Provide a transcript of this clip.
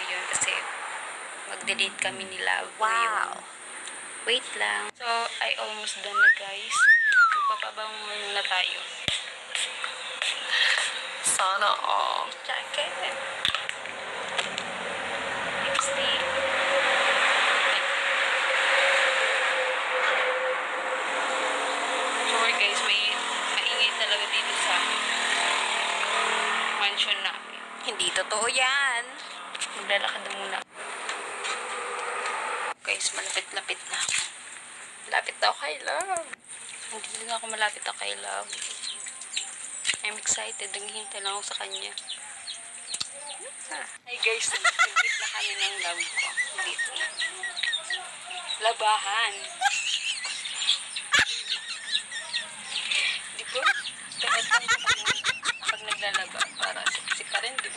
ngayon kasi mag-delete kami ni Love. Wow. Ngayon. Wait lang. So, I almost done na guys. Magpapabango muna tayo. Sana all. Jacket. Lipstick. Sorry guys, may maingay talaga dito sa mansion namin. Hindi totoo yan. Maglalakad na muna. Guys, malapit-lapit na ako. Malapit na ako kay Love. Hindi lang ako malapit na kay Love. I'm excited. Naghihintay lang ako sa kanya. Hey guys, nag-meet na kami ng love ko. Dito. Labahan. Di ba? Dapat lang pag naglalaba para sexy pa rin, di ba?